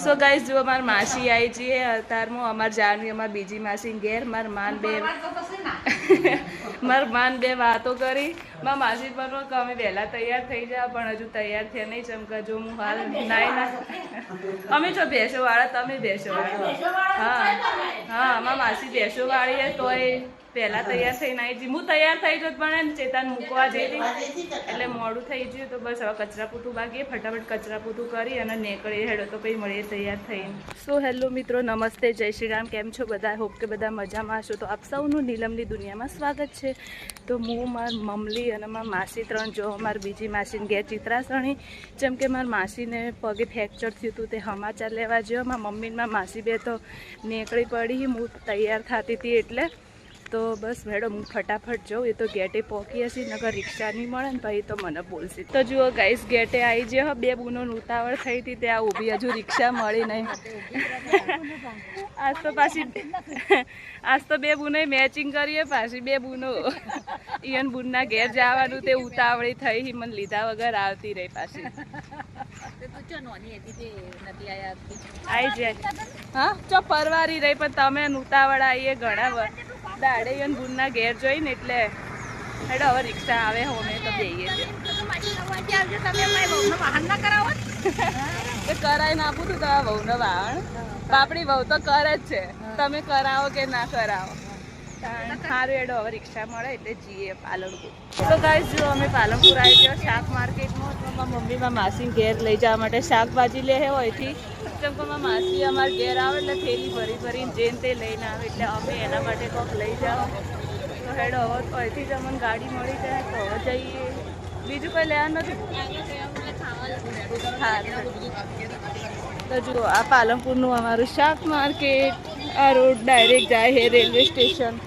So guys જો અમાર માસી આવી છીએ અતારમાં અમાર જાનવી અમાર બીજી માસી ઘેર માર માન બે વાતો કરી માર માસી પણ કે અમે વહેલા તૈયાર થઈ જા પણ હજુ તૈયાર થયા નહીં ચમકા જો હું હાલ ના અમે છો ભેંસો વાળા તમે ભેંસો વાળા હા હા માર માસી ભેંસો વાળી હે તોય પહેલા તૈયાર થઈને આવી જી હું તૈયાર થઈ જોત પણ ચેતન મૂકવા જઈ એટલે મોડું થઈ ગયું તો બસ હવે કચરા પોતું બાકી ફટાફટ કચરા પોતું કરી અને નીકળી હેડો તો પછી મળીએ તૈયાર થઈને સો હેલો મિત્રો નમસ્તે જય શ્રી રામ કેમ છો બધા હોપ કે બધા મજામાં હશો તો આપ સૌનું નીલમની દુનિયામાં સ્વાગત છે તો હું મારી મમલી અને મારી માસી ત્રણ જો મારી બીજી માસીને ઘેર ચિત્રાસણી જેમ કે મારી માસીને પગે ફ્રેક્ચર થયું હતું તે સમાચાર લેવા ગયો મારી મમ્મીને મારી માસી બે તો નીકળી પડી હું તૈયાર થતી હતી એટલે તો બસ મેડમ હું ફટાફટ જાઉં એ તો ગેટે પહોંચી હશે નગર રિક્ષા નહીં મળે ને પછી તો મને બોલશે તો જુઓ ગાઈસ ગેટે આવી જાય બે બૂનો ઉતાવળ થઈ હતી ત્યાં ઊભી હજુ રિક્ષા મળી નહીં આજ તો બે બૂનો મેચિંગ કરીએ પાછી બે બૂનો ઈયન બૂનના ઘેર જવાનું તે ઉતાવળી થઈ મને લીધા વગર આવતી રહી પાછી આવી જાય હા ચો પરવારી રહી પણ તમે ઉતાવળ આવીએ ઘણા દાડે બૂનના ઘેર જોઈને એટલે હેડો હવે રિક્ષા આવે હોમે તો જઈએ કરાવી નાખું તું તમારા વહુનો વાહણ બાપડી વહુ તો કરે જ છે તમે કરાવો કે ના કરાવો સારું હેડો હવે રિક્ષા મળે એટલે જઈએ પાલનપુર તો ગાઈસ જો અમે પાલનપુર આવી ગયા શાક માર્કેટમાં તો મારા મમ્મીમાં માસી ઘેર લઈ જવા માટે શાકભાજી લે હોયથી જેમ કે મારા માસી અમારા ઘેર આવે એટલે થેલી ભરી ભરીને જેને તે લઈને આવે એટલે અમે એના માટે કોઈક લઈ જાઓ તો હેડો હવે અહીંથી જ અમને ગાડી મળી જાય તો હવે જઈએ બીજું કંઈ લેવાનું નથી હા તો જુઓ આ પાલનપુરનું અમારું શાક માર્કેટ આ રોડ ડાયરેક્ટ જાય છે રેલવે સ્ટેશન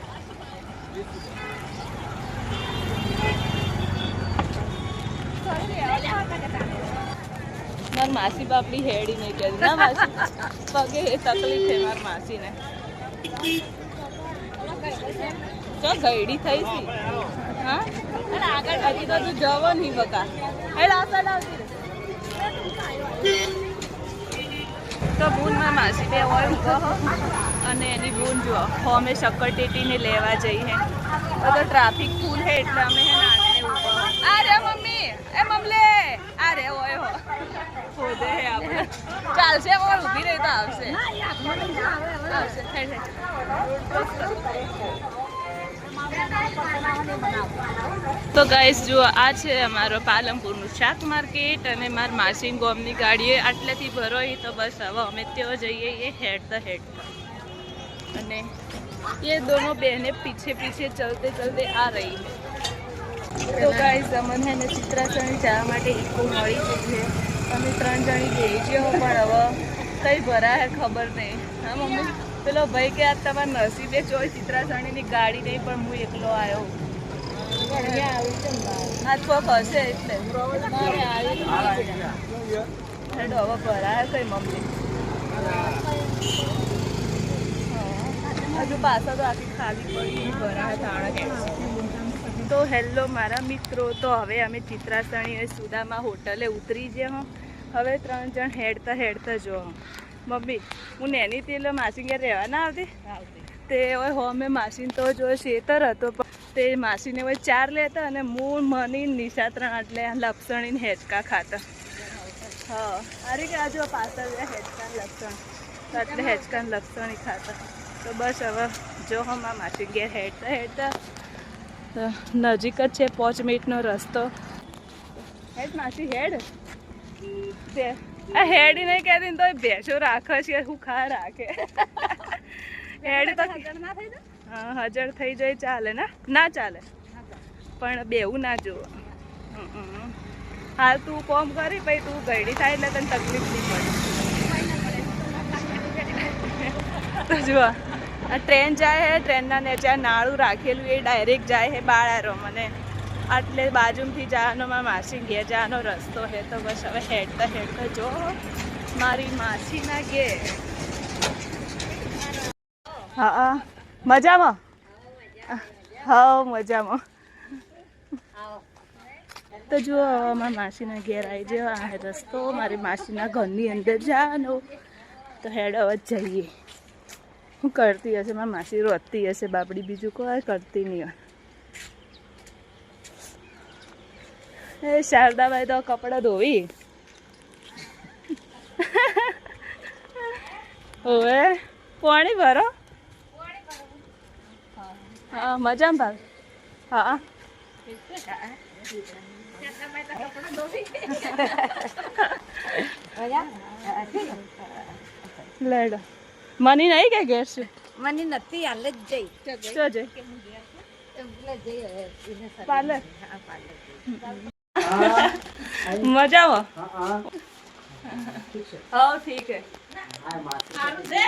મારી માસી બાપડી હેડી નહીં કરી ના માસી પગે એ તકલીફ છે મારી માસીને તો ગયડી થઈ હતી હા આગળ હજી તો તું જવો નહીં બકા હેડ આવતા તો બૂન મારી માસી બે હોય ઊભો અને એની બૂન જુઓ અમે શક્કરટેટીને લેવા જઈએ તો ટ્રાફિક ફૂલ છે એટલે અમે હે નાને ઊભો આ રે મમ્મી એ મમલે આ રે હોય હો ખોદે હે આપણે ચાલશે ઓર ઊભી રહી તો આવશે તો ગાઈસ જુઓ આ છે અમારો પાલનપુરનું શાક માર્કેટ અને મારી માસીન ગોમની ગાડીએ આટલેથી ભરોઈ તો બસ હવે અમે ત્યાં જઈએ એ હેડતા અને ये दोनों बहनें पीछे पीछे चलते चलते आ रही है तो गाइस अमन है ने ચિત્રાસણી જવા માટે ઈકો મળી ગઈ છે અમે ત્રણ જણી ગઈ છે પણ હવે કઈ ભરા હે ખબર નહીં હા મમ્મી પેલો ભાઈ કે આ તમારા નસીબે ચોય ચિત્રાસણીની ગાડી નહીં પણ હું એકલો આવ્યો આ ચોક હશે એટલે હેડો હવે ભરા કઈ મમ્મી હજુ પાછા તો આખી ખાલી પડી ભરા તાણા તો હેલો મારા મિત્રો તો હવે અમે ચિત્રાસણી સુદામા હોટલે ઉતરી ગયા હવે ત્રણ જણ હેડતા જો મમ્મી હું નેની તેલ માસી ઘેર રહેવા ના આવતી તે હવે હોમે માસીને તો જો શેતર હતો તે માસીને હવે ચાર લેતા અને હું મની નિશા ત્રણ એટલે લપસણીને હેચકા ખાતા હા અરે કે આ જો પાછળ હેચકા લપસણ એટલે હેચકાને લપસણી ખાતા તો બસ હવે જો હમ આ માસી ઘેર હેડતા નજીક જ છે 5 મિનિટનો રસ્તો હેડ માસી હેડ તે આ હેડી નહીં કહેતી તો ભેંસો રાખે છે હું ખા રાખે હેડ તો હા હાજર થઈ જાય ચાલે ના ચાલે પણ બેવું ના જુઓ હાલ તું કોમ કરી પછી તું ગયડી થાય એટલે તને તકલીફ નહીં પડે તો જુઓ આ ટ્રેન જાય હે ટ્રેનના નેચે નાળું રાખેલું એ ડાયરેક્ટ જાય હે બાળારો મને એટલે બાજુથી જવાનો મારા માસી ઘેર જવાનો રસ્તો હે તો બસ હવે હેડતા જો મારી માસીના ઘેર હા મજામાં હા મજામાં તો જુઓ મારા માસીના ઘેર આવી જાય આ રસ્તો મારી માસીના ઘરની અંદર જવાનો તો હેડ હવે જઈએ. હું કરતી હશે મારી માસી રોતી હશે બાપડી, બીજું કોઈ કરતી નહીં. એ શારદાભાઈ તો કપડાં ધોવી હવે પાણી ભરો. હા મજામાં ભાવ. હા લેડો મની નહીં કે ઘેર છે? મને નથી હાલ જ જઈ શું જઈ પાર્લર? મજામાં? હા ઠીક હે. સારું છે.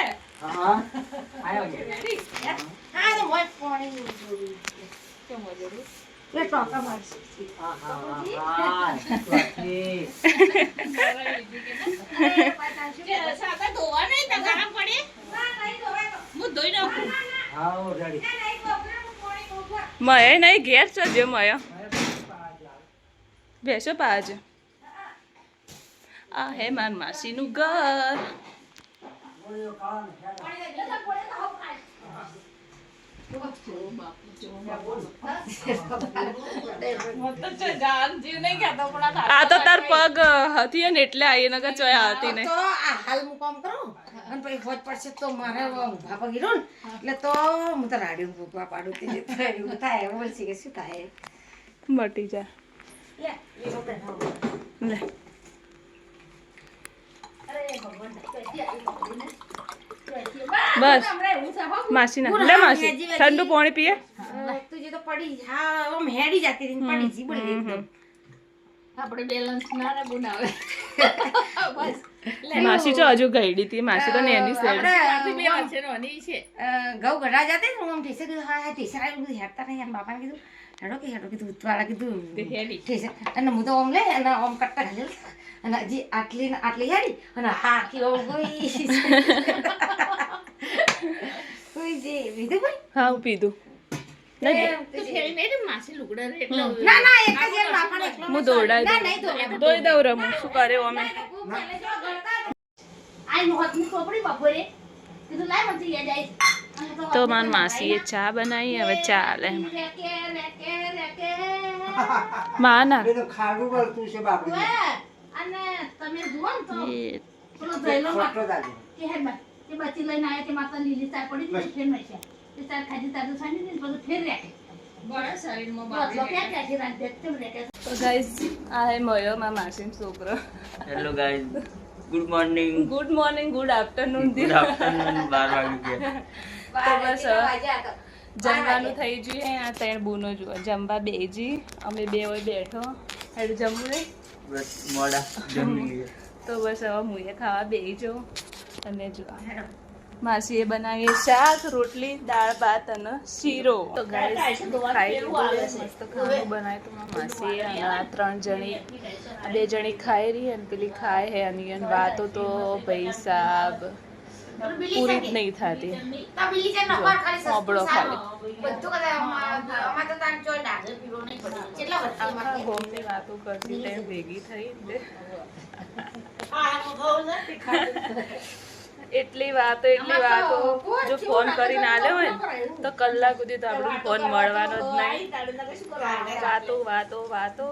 મય નહીં ઘેર છો જે મય બેસો પાજ. આ હે માર માસીનું ઘર. આ તો તાર પગ હતી ને એટલે આવી નગર ચોય આવતી નહીં. હાલ હું કામ કરું અને પછી હોજ પડશે તો મારે ઊભા પગી રહું એટલે તો હું તો રાડ્યું ઊભા પાડું તે એવું થાય. બોલશે કે શું થાય મટી જા લે. બસ માસી ના લે માસી ઠંડુ પાણી પીએ. તુજે તો પડી હા આમ હેડી જતી રહી પડી જી બોલી એકદમ. આપણે બેલેન્સ ના રે બનાવે બસ. માસી તો હજુ ગઈડી હતી. માસી તો નેની સેડ ઘઉં ગઢા જાતે ને હું આમ ઠેસે કીધું હા હા ઠેસે આવ્યું હેડતા નહીં યાર બાપાને કીધું હેડો કીધું ઉતવાળા કીધું ઠેસે અને હું તો આમ લે અને આમ કટ્ટા ઘાલેલ અને હજી આટલી ને આટલી હેડી અને હા આખી આમ કોઈ કોઈ જે લીધું ભાઈ. હા હું પીધું. ના ના એક જ યાર બાપાને એકલો હું દોડાઈ ના નહીં દોડાય દોઈ દઉં રમું શું કરે અમે. તો મારી માસીએ ચા બનાવી હવે ચાલે. માના ખાડું વળતું છે બાપડી અને તમે જુઓ ને તો પેલો જઈલો ફોટો દાદો કે હે કે બચી લઈને આયા કે માતા લીલી ચા પડી ને ફેર નઈ છે તે ચાર ખાજી તારું સાની ને બધું ફેર રાખે બડા શરીરમાં બાપડી કે કે રાત દેખતે રહેકે. તો ગાઈસ આ હે મયો મારા માસીનો છોકરો. Hello guys, good morning. Good morning good afternoon. Good afternoon 12 વાગી ગયા. તો બસ જમવાનું થઈ ગયું. આ ત્રણ બૂનો જુઓ જમવા બેજી અમે બે હોય બેઠો હેડ જમવું નહીં બસ મોડા જમી ગયા. તો બસ હવે મુએ ખાવા બેસી જાઉં. અને જો માસીએ બનાવી શાક રોટલી દાળ ભાત અને શીરો. તો ગાઈસ ખાઈ લીધું મસ્ત ખાવાનું બનાવ્યું તો માસીએ. અને આ 3 જણી 2 જણી ખાઈ રહી અને પેલી ખાય હે અને વાતો તો ભાઈ સાહેબ પૂરી જ નહીં થતી. મોબળો ખાલી આખા હોમની વાતો કરતી તે ભેગી થઈ એટલી વાતો જો ફોન કરીને આલ્યો હોય ને તો કલાક સુધી તો આપણો ફોન મળવાનો જ નહીં. વાતો વાતો વાતો.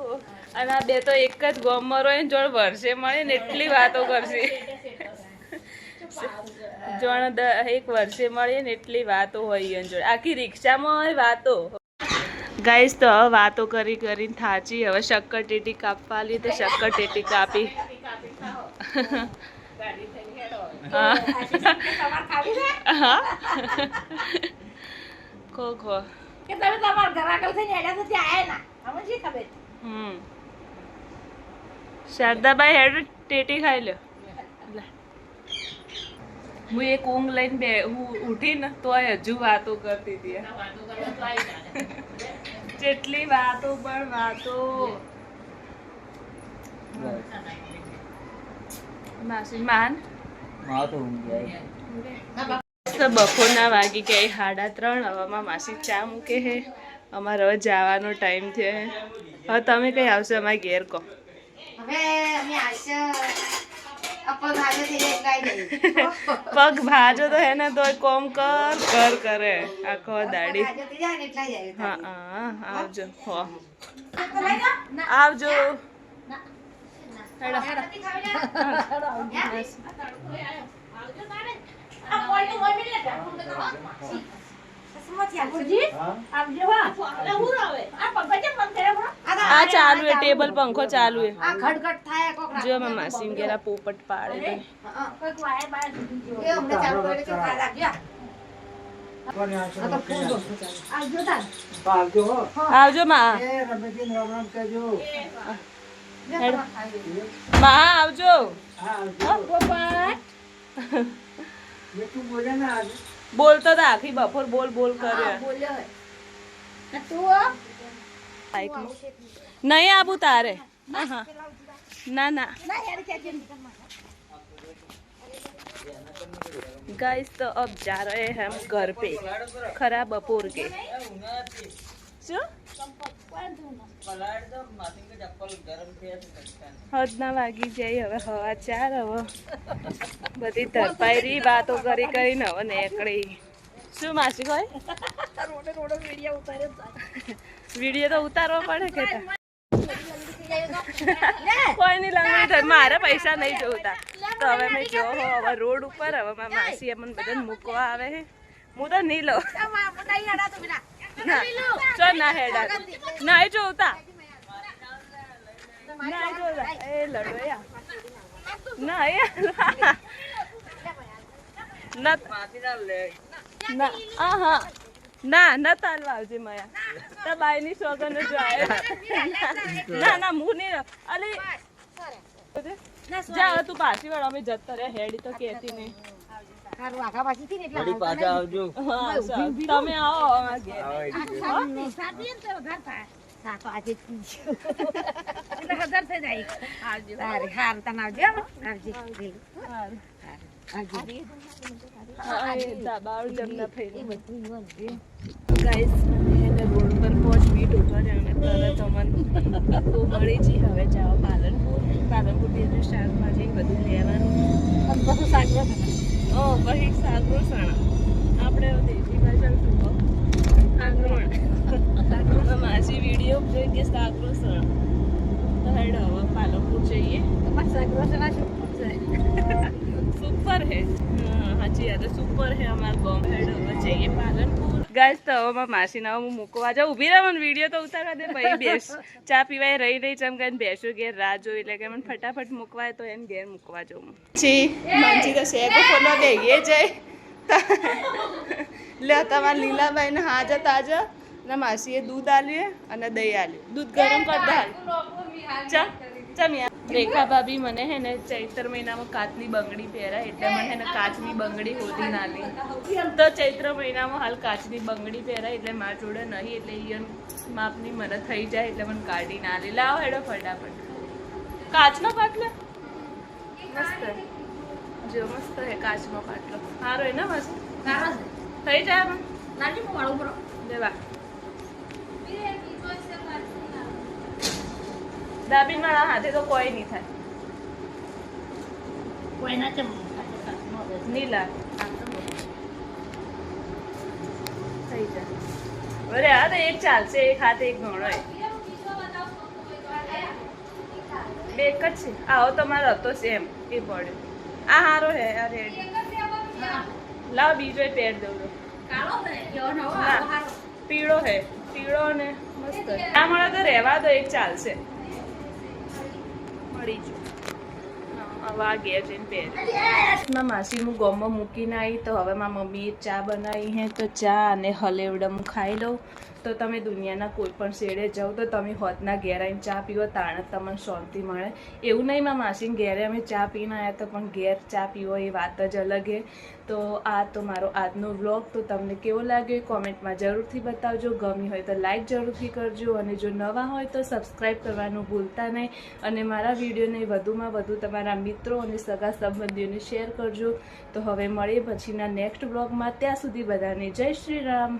અને આ બે તો એક જ ગામમાં હોય ને જોડે વર્ષે મળે ને એટલી વાતો કરશે. જોણ 1 વર્ષે મળે ને એટલી વાતો હોય જોડે. આખી રિક્ષામાં હોય વાતો. ગાઈસ તો હવે વાતો કરી કરીને થાચી. હવે શક્કર ટેટી કાપવા લી તો શક્કર ટેટી કાપી. ખો ખો કે તમે તમાર ઘર આગળ થઈને હેડ્યા તો ત્યાં આયા ના અમને શી ખબર. શારદાબાઈ હેડ ટેટી ખાઈ લ્યો. હું એક ઊંઘ લઈને બે હું ઉઠી ને તોય હજુ વાતો કરતી હતી. જેટલી વાતો પણ વાતો. માસી માન બપોરના વાગી ગયા 3:30. હવામાં માસી ચા મૂકે હે. અમારે હવે જવાનો ટાઈમ થયો હે. હવે તમે કઈ આવશો અમારા ઘેર કહો. હવે અમે આવશે પગ ભાજો તો હે ને તોય કોમ કર કરે આખો દાડી હા હા આવજો હો આવજો હેડો. આ ચાલુ હે ટેબલ પંખો ચાલુ હે જો મારા માસી ઘેરા પોપટ પાડે આવજો માં માં આવજો બોલતો તો આખી બપોર બોલ બોલ કર્યો નહીં આબુ તારે હા ના ના गाइस तो अब जा रहे हैं हम घर पे खरा बपोर के हदना वागी जाई હવે હવા 4 હવે બધી ધરપાયરી વાતો કરી કરીને હવે નીકળી શું માસી કોઈ વિડીયો તો ઉતારવો પડે કે કોઈ નહીં લંગડી થાય મારે પૈસા નહીં જોતા તો હવે મેં જો હવે રોડ ઉપર હવે મારા માસી અમને બધાને મૂકવા આવે છે હું તો નહીં લઉં ચો ના હેડા નહીં જોતા ના જોતા એ લડો યા ના હા ના ન તાલવા આવજે મયા તો બાયની સોગન જાય ના ના હું નહીં અલી જા તું પાછી વાળ અમે જતા રે હેડી તો કેતી નહીં પાછા આવજો તમે આવો ગાઈસ રોડ પર પહોંચ મીટ ઉભા રહ્યા તરત અમને તો મળી જી હવે જાઓ પાલનપુર થી શાકભાજી બધું લેવાનું પછી સાગરો સણા આપણે દેશી ભાષા સાગરો માસી વિડીયો જોઈ કે સાગરો સણા તો હેડ હવે પાલનપુર જઈએ સાગરો સણા સુપર હે હાજી યાર સુપર હે અમાર ગામ હેડ હવે જઈએ પાલનપુર ગાઈસ તો હવે માસી ના હું મૂકવા જાઉં ઊભી રહે મને વિડીયો તો ઉતારવા દે પછી બેસ ચા પીવાય રહી ચમકાઈને બેસું ઘેર રાહ જોઈ એટલે કે મને ફટાફટ મૂકવાય તો એને ઘેર મૂકવા જાઉં છી મંચી તો શેકો ફોલો ગઈ જાય લે તમારા લીલાબાઈને હાજર તાજા ને માસીએ દૂધ આલ્યું અને દહીં આલ્યું દૂધ ગરમ કરતા ચા ચમ્યા રેખા ભાભી મને હે ને ચૈત્ર મહિનામાં કાચની બંગડી પહેરાય એટલે મને હે ને કાચની બંગડી હોતી ના લે તો ચૈત્ર મહિનામાં હાલ કાચની બંગડી પહેરાય એટલે મારા જોડે નહીં એટલે ઈયન માપની મને થઈ જાય એટલે મને કાઢી ના લે લાવો હેડો ફટાફટ કાચનો પાટલો મસ્ત જો મસ્ત હે કાચનો પાટલો સારો હે ને મસ્ત થઈ જાય દેવા દાબીન મારા હાથે તો કોઈ નહીં થાય નીલા થઈ જાય અરે હા તો એક ચાલશે એક હાથે એક ઘણો બે એક જ છે આવો તમારો હતો સેમ એ પડ્યો આ હારો હે આ રેડ લાવ બીજો પેર દઉં પીળો હે પીળો ને મસ્ત આ મળે તો રહેવા દો એક ચાલશે મળી જુ વાગ્યા જઈને પહેર માસી હું ગોમમાં મૂકીને આવી તો હવે મારા મમ્મીએ ચા બનાવી હે તો ચા અને હલેવડમ ખાઈ લઉં તો તમે દુનિયાના કોઈ પણ શેડે જાઓ તો તમે હોતના ઘેર આવીને ચા પીવો તાણે તમને શાંતિ મળે એવું નહીં મારા માસીને ઘેરે અમે ચા પીને આવ્યા તો પણ ઘેર ચા પીવો એ વાત જ અલગ હે તો આ તો મારો આજનો વ્લોગ તો તમને કેવો લાગ્યો કોમેન્ટમાં જરૂરથી બતાવજો ગમી હોય તો લાઈક જરૂરથી કરજો અને જો નવા હોય તો સબસ્ક્રાઈબ કરવાનું ભૂલતા નહીં અને મારા વિડીયોને વધુમાં વધુ તમારા મિત્રો અને સગા સંબંધીઓને શેર કરજો તો હવે મળીએ પછીના નેક્સ્ટ વ્લોગમાં ત્યાં સુધી બધાને જય શ્રી રામ.